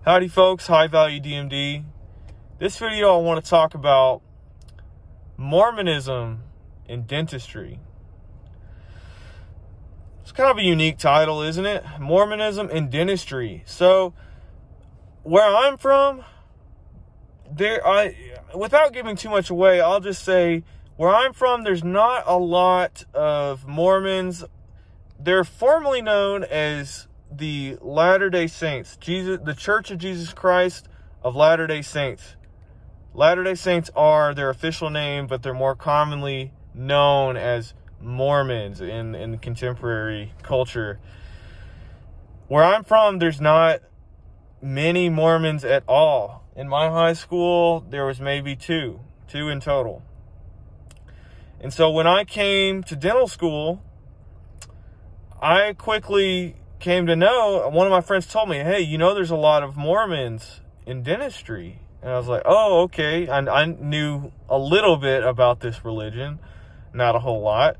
Howdy folks, High Value DMD. This video I want to talk about Mormonism and Dentistry. It's kind of a unique title, isn't it? Mormonism and Dentistry. So, where I'm from, without giving too much away, I'll just say, where I'm from, there's not a lot of Mormons. They're formerly known as the Latter-day Saints, the Church of Jesus Christ of Latter-day Saints. Latter-day Saints are their official name, but they're more commonly known as Mormons in contemporary culture. Where I'm from, there's not many Mormons at all. In my high school, there was maybe two in total. And so when I came to dental school, I quickly came to know, one of my friends told me, hey, you know, there's a lot of Mormons in dentistry. And I was like, oh, okay. I knew a little bit about this religion, not a whole lot.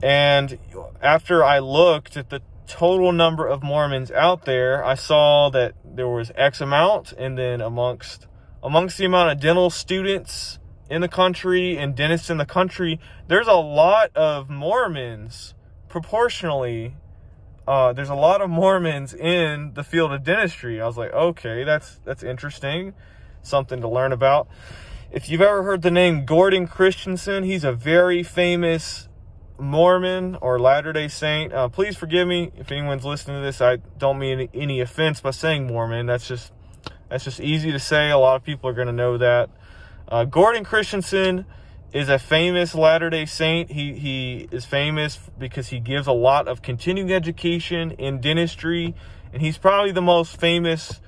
And after I looked at the total number of Mormons out there, I saw that there was X amount, and then amongst the amount of dental students in the country and dentists in the country, there's a lot of Mormons proportionally. There's a lot of Mormons in the field of dentistry. I was like, okay, that's interesting. Something to learn about. If you've ever heard the name Gordon Christensen, he's a very famous Mormon or Latter-day Saint. Please forgive me if anyone's listening to this. I don't mean any offense by saying Mormon. That's just easy to say. A lot of people are going to know that. Gordon Christensen is a famous Latter-day Saint. He is famous because he gives a lot of continuing education in dentistry, and he's probably the most famous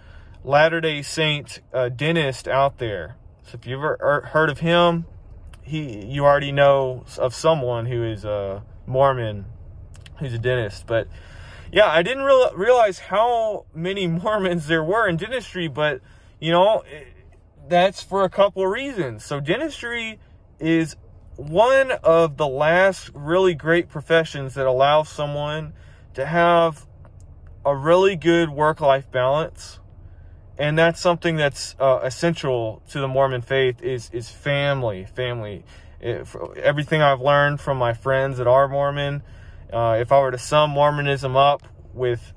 Latter-day Saint dentist out there. So if you've ever heard of him, you already know of someone who is a Mormon, who's a dentist. But yeah, I didn't realize how many Mormons there were in dentistry, but you know, that's for a couple of reasons. So dentistry is one of the last really great professions that allows someone to have a really good work-life balance. And that's something that's essential to the Mormon faith is family. Everything I've learned from my friends that are Mormon, if I were to sum Mormonism up with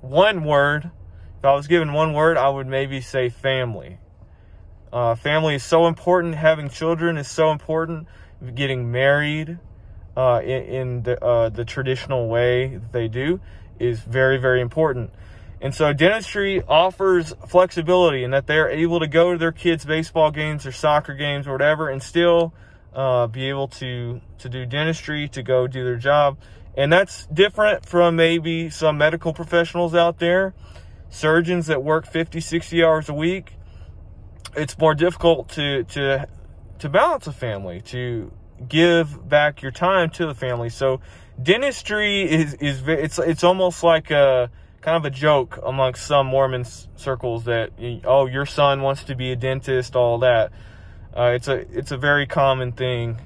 one word, if I was given one word, I would maybe say family. Family is so important. Having children is so important. Getting married in the traditional way that they do is very, very important. And so dentistry offers flexibility in that they're able to go to their kids' baseball games or soccer games or whatever and still be able to do dentistry, to go do their job. And that's different from maybe some medical professionals out there, surgeons that work 50, 60 hours a week. It's more difficult to balance a family, to give back your time to the family. So dentistry it's almost like a kind of a joke amongst some Mormon circles that, oh, your son wants to be a dentist, all that. It's a very common thing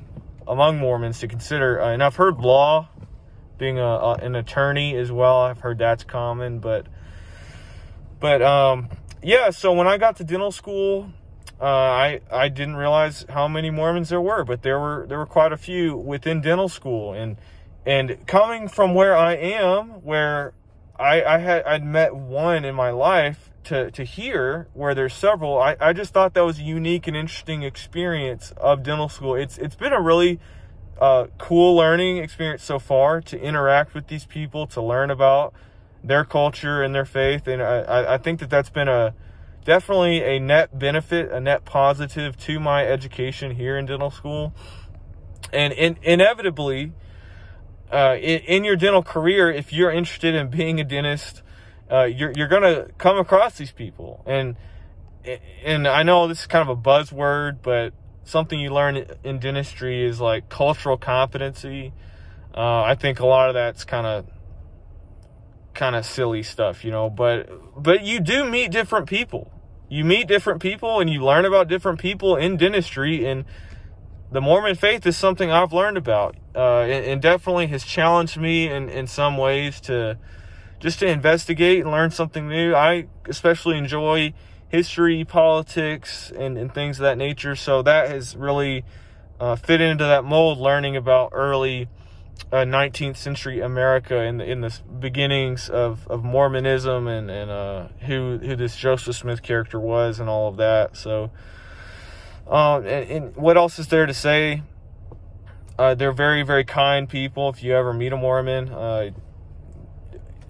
among Mormons to consider. And I've heard law, being an attorney as well, I've heard that's common. But yeah, so when I got to dental school, I didn't realize how many Mormons there were, but there were quite a few within dental school. And coming from where I am, where I'd met one in my life, to here where there's several, I just thought that was a unique and interesting experience of dental school. It's been a really cool learning experience so far, to interact with these people, to learn about their culture and their faith. And I think that's been definitely a net benefit, a net positive to my education here in dental school. And inevitably, in your dental career, if you're interested in being a dentist, you're going to come across these people. And I know this is kind of a buzzword, but something you learn in dentistry is like cultural competency. I think a lot of that's kind of silly stuff, you know, but you do meet different people. You meet different people and you learn about different people in dentistry, and the Mormon faith is something I've learned about, and definitely has challenged me in some ways to just to investigate and learn something new. I especially enjoy history, politics, and things of that nature. So that has really fit into that mold, learning about early 19th century America in the beginnings of Mormonism and who this Joseph Smith character was and all of that. So, and what else is there to say? They're very, very kind people. If you ever meet a Mormon,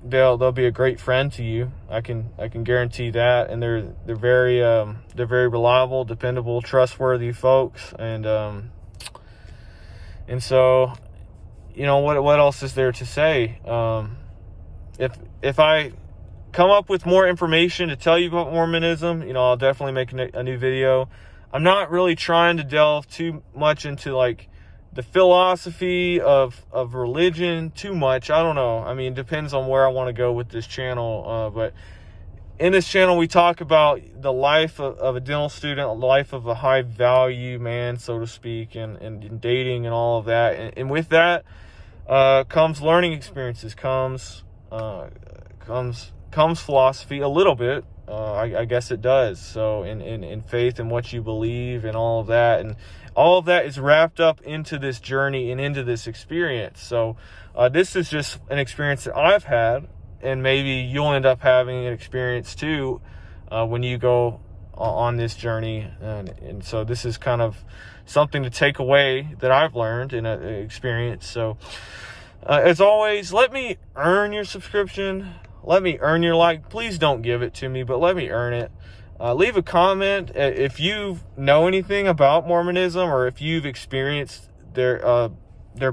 they'll be a great friend to you. I can guarantee that. And they're very reliable, dependable, trustworthy folks. And so, you know, what else is there to say? If I come up with more information to tell you about Mormonism, you know, I'll definitely make a new video. I'm not really trying to delve too much into like the philosophy of religion too much. I don't know. I mean, it depends on where I want to go with this channel. But in this channel, we talk about the life of a dental student, a life of a high value man, so to speak, and dating and all of that. And with that comes learning experiences, comes philosophy a little bit. I guess it does. So in faith and what you believe and all of that. And all of that is wrapped up into this journey and into this experience. So this is just an experience that I've had, and maybe you'll end up having an experience too when you go on this journey. And so this is kind of something to take away that I've learned in an experience. So as always, let me earn your subscription. Let me earn your like. Please don't give it to me, but let me earn it. Leave a comment if you know anything about Mormonism, or if you've experienced there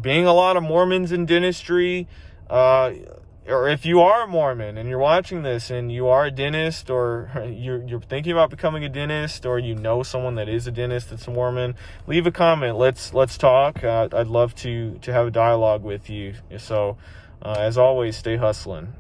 being a lot of Mormons in dentistry, or if you are a Mormon and you're watching this and you are a dentist, or you're thinking about becoming a dentist, or you know someone that is a dentist that's a Mormon. Leave a comment. Let's talk. I'd love to have a dialogue with you. So as always, stay hustling.